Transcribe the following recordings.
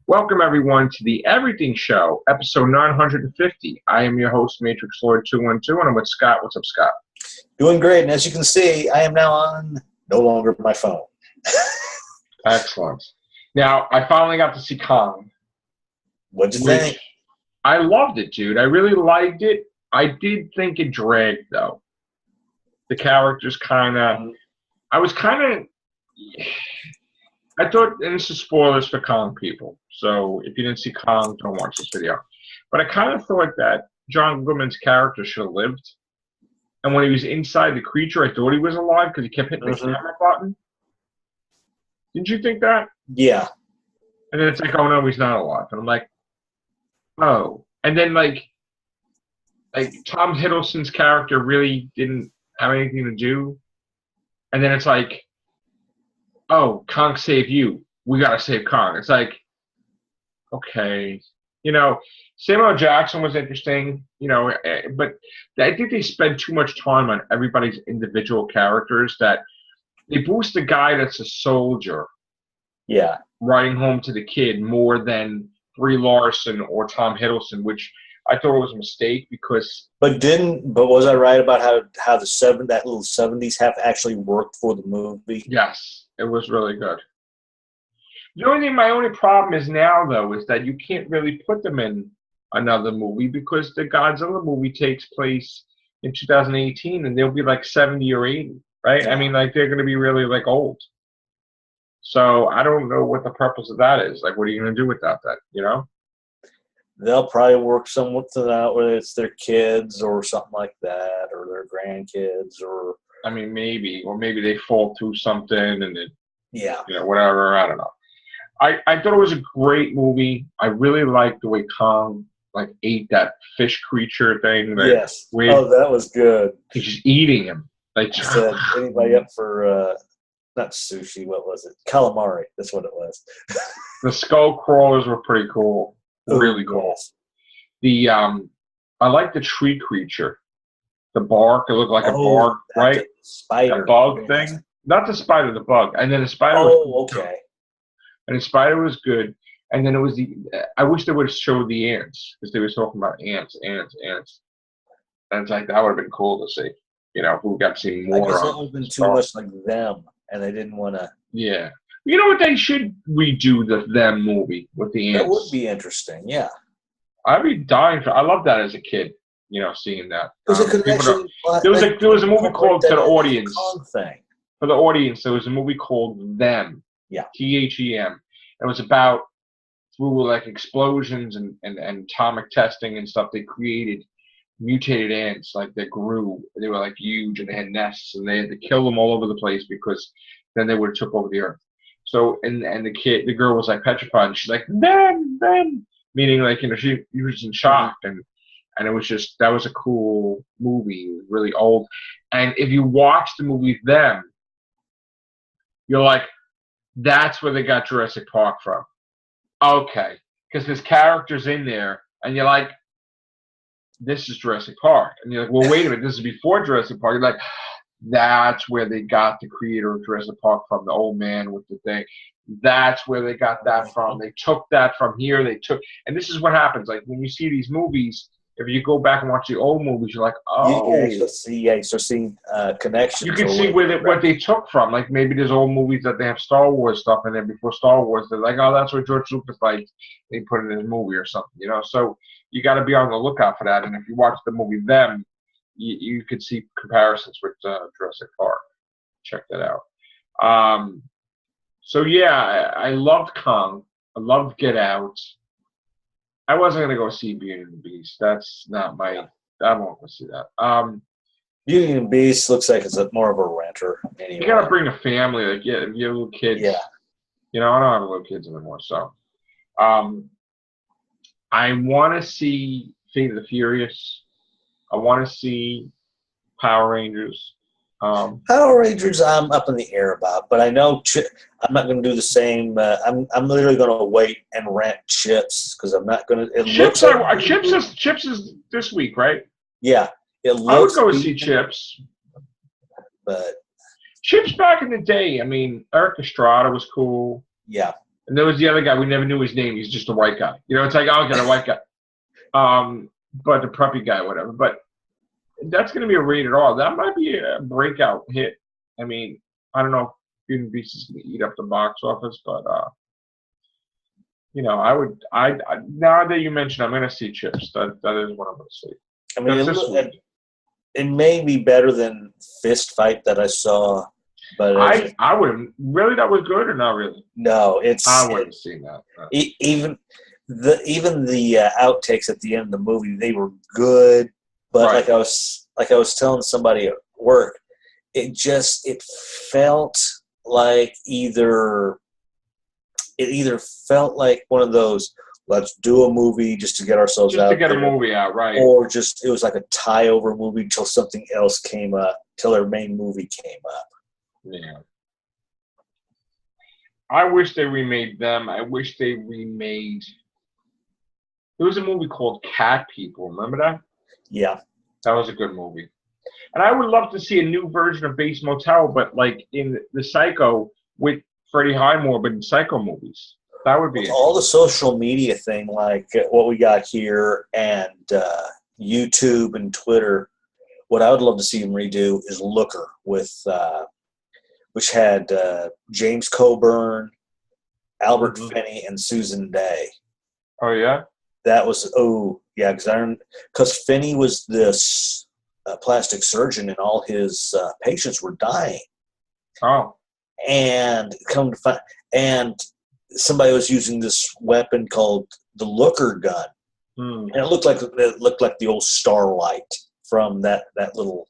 Welcome, everyone, to the Everything Show, episode 950. I am your host, Matrixlord212, and I'm with Scott. What's up, Scott? Doing great, and as you can see, I am now on no longer my phone. Excellent. Now, I finally got to see Kong. What'd you think? I loved it, dude. I really liked it. I did think it dragged, though. The characters kind of... I thought, and this is spoilers for Kong people, so if you didn't see Kong, don't watch this video. But I kind of thought that John Goodman's character should have lived. And when he was inside the creature, I thought he was alive because he kept hitting the camera button. Didn't you think that? Yeah. And then it's like, oh no, he's not alive. And I'm like, oh. And then like Tom Hiddleston's character really didn't have anything to do. And then it's like, oh, Kong saved you. We gotta save Kong. It's like, okay. You know, Samuel Jackson was interesting, you know, but I think they spend too much time on everybody's individual characters that they boost the guy that's a soldier. Yeah. Writing home to the kid more than Brie Larson or Tom Hiddleston, which I thought was a mistake because. But was I right about how that little 70s half actually worked for the movie? Yes, it was really good. My only problem is now though is that you can't really put them in another movie because the Godzilla movie takes place in 2018 and they'll be like 70 or 80, right? Yeah. I mean, like they're going to be really like old. So I don't know what the purpose of that is. Like, what are you going to do without that? You know? They'll probably work something out, whether it's their kids or something like that, or their grandkids, or. I mean, maybe they fall through something and it. Yeah. You know, whatever. I don't know. I thought it was a great movie. I really liked the way Kong ate that fish creature thing. Yes. That was good. He's just eating him. Like, said, anybody up for not sushi? What was it? Calamari. That's what it was. The skull crawlers were pretty cool. Really cool. Yes. I like the tree creature. The bark. It looked like a bark, right? Spider. A bug thing. Not the spider. The bug. And then the spider. Okay. And the spider was good. And then it was I wish they would have showed the ants because they were talking about ants. And it's like that would have been cool to see. You know, who got to see more. I guess that would have been too much like them, and they didn't want to. Yeah. You know what? They should redo the Them movie with the ants. That would be interesting. Yeah. I'd be dying for. I loved that as a kid. You know, seeing that. There's a connection. There was a movie called To the Audience. Thing. For the audience, there was a movie called Them. Yeah. THEM. It was about through like explosions and atomic testing and stuff. They created mutated ants that grew. They were like huge and they had nests and they had to kill them all over the place because then they would have took over the earth. So and the girl was like petrified and she's like them, meaning like she was in shock and it was just that was a cool movie. It was really old. And if you watch the movie Them, you're like, that's where they got Jurassic Park from. Okay. Because there's characters in there, and you're like, this is Jurassic Park. And you're like, well, wait a minute, this is before Jurassic Park. You're like, that's where they got the creator of Jurassic Park from, the old man with the thing. That's where they got that from. They took that from here. And this is what happens. Like, when you see these movies, if you go back and watch the old movies, you're like, oh. You start seeing connections. You can see what they took from. Like, maybe there's old movies that they have Star Wars stuff in there before Star Wars. They're like, oh, that's what George Lucas liked. They put it in his movie or something, you know? So you got to be on the lookout for that. And if you watch the movie Them, you could see comparisons with Jurassic Park. Check that out. So, yeah, I loved Kong. I loved Get Out. I wasn't going to go see Beauty and the Beast. That's not my... I won't go see that. Beauty and the Beast looks like it's more of a renter. Anyway. You got to bring a family. Like, you have little kids. Yeah. You know, I don't have little kids anymore, so... I want to see Fate of the Furious. I want to see Power Rangers. Power Rangers, I'm up in the air about, but I know I'm not going to do the same. I'm literally going to wait and rent Chips because I'm not going to. Chips is this week, right? Yeah, I would go see Chips, but Chips back in the day. I mean, Eric Estrada was cool. Yeah, And there was the other guy. We never knew his name. He's just a white guy. You know, it's like, oh, got a white guy. But the preppy guy, whatever. But that's going to be a rated R. That might be a breakout hit. I mean, I don't know if Beauty and the Beast is going to eat up the box office, but you know, I now that you mentioned, I'm going to see Chips. That is what I'm going to see. I mean, it may be better than Fist Fight that I saw, but I wouldn't really. That was good or not really? No, I wouldn't have seen that. Even the outtakes at the end of the movie, they were good, but right. like I was telling somebody at work, it felt like either felt like one of those, let's do a movie just to get ourselves out. Just to get a movie out, right. Or just, it was like a tie-over movie until something else came up, till their main movie came up. Yeah. I wish they remade them. I wish they remade... There was a movie called Cat People. Remember that? Yeah. That was a good movie. And I would love to see a new version of Bates Motel, but like in the Psycho with Freddie Highmore, but in Psycho movies. That would be all the social media thing, like what we got here, and YouTube and Twitter. What I would love to see them redo is Looker, with which had James Coburn, Albert Finney, and Susan Day. Oh yeah, that was because Finney was this plastic surgeon, and all his patients were dying. Oh, and come to find, and somebody was using this weapon called the Looker gun, and it looked like the old Starlight from that little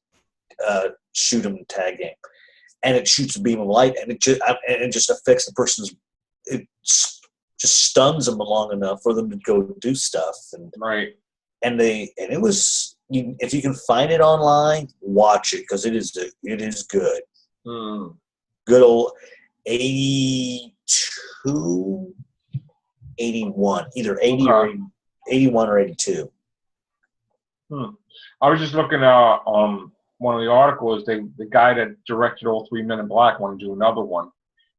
shoot 'em tag game, and it shoots a beam of light, and it just affects the person's. It just stuns them long enough for them to go do stuff, and right. And it was, if you can find it online, watch it, because it is good. Good old 82, 81, either 80 or 81 or 82. I was just looking at one of the articles. The guy that directed all 3 Men in Black wanted to do another one,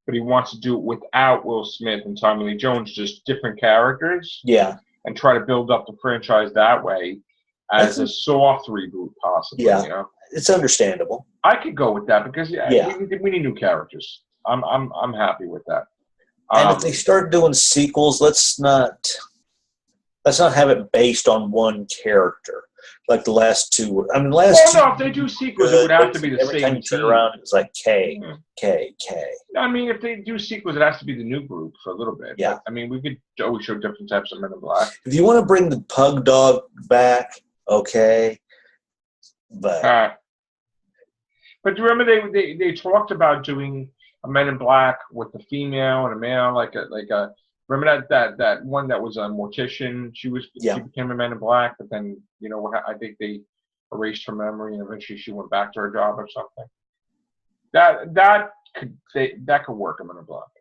but he wants to do it without Will Smith and Tommy Lee Jones, just different characters. Yeah. And try to build up the franchise that way as a soft reboot, possibly. Yeah. You know? It's understandable. I could go with that because we need new characters. I'm happy with that. And if they start doing sequels, let's not have it based on one character like the last two. I mean, no, if they do sequels, it would have to be the every same time you turn team. around, it's like K. I mean, if they do sequels, it has to be the new group for a little bit. Yeah. But, I mean, we could always show different types of Men in Black. If you want to bring the Pug Dog back, okay. But but do you remember they talked about doing a Men in Black with a female and a male, like a remember that one that was a mortician? She became a Man in Black, but then I think they erased her memory and eventually she went back to her job or something. That could work in Men in Black.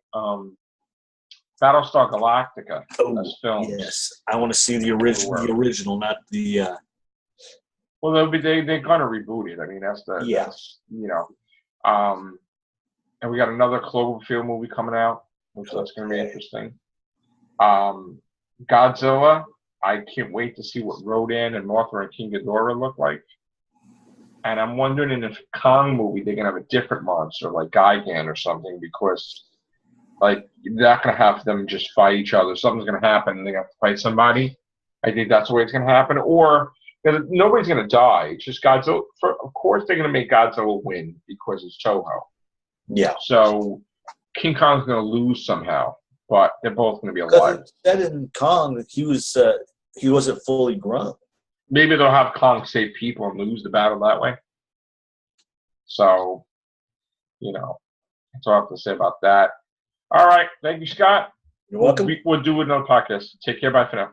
Battlestar Galactica as films. Yes, I want to see the original, not the. Well, they're gonna reboot it. I mean, that's and we got another Cloverfield movie coming out, which that's gonna be interesting. Godzilla, I can't wait to see what Rodan and Mothra and King Ghidorah look like. And I'm wondering in the Kong movie they're gonna have a different monster like Gigan or something, because like you're not gonna have them just fight each other. Something's gonna happen and they have to fight somebody. I think that's the way it's gonna happen. Or nobody's gonna die. It's just Godzilla. Of course they're gonna make Godzilla win because it's Toho. Yeah. So King Kong's gonna lose somehow, but they're both gonna be alive. That in Kong, he wasn't fully grown. Maybe they'll have Kong save people and lose the battle that way. So, that's all I have to say about that. All right. Thank you, Scott. You're welcome. We'll do another podcast. Take care. Bye for now.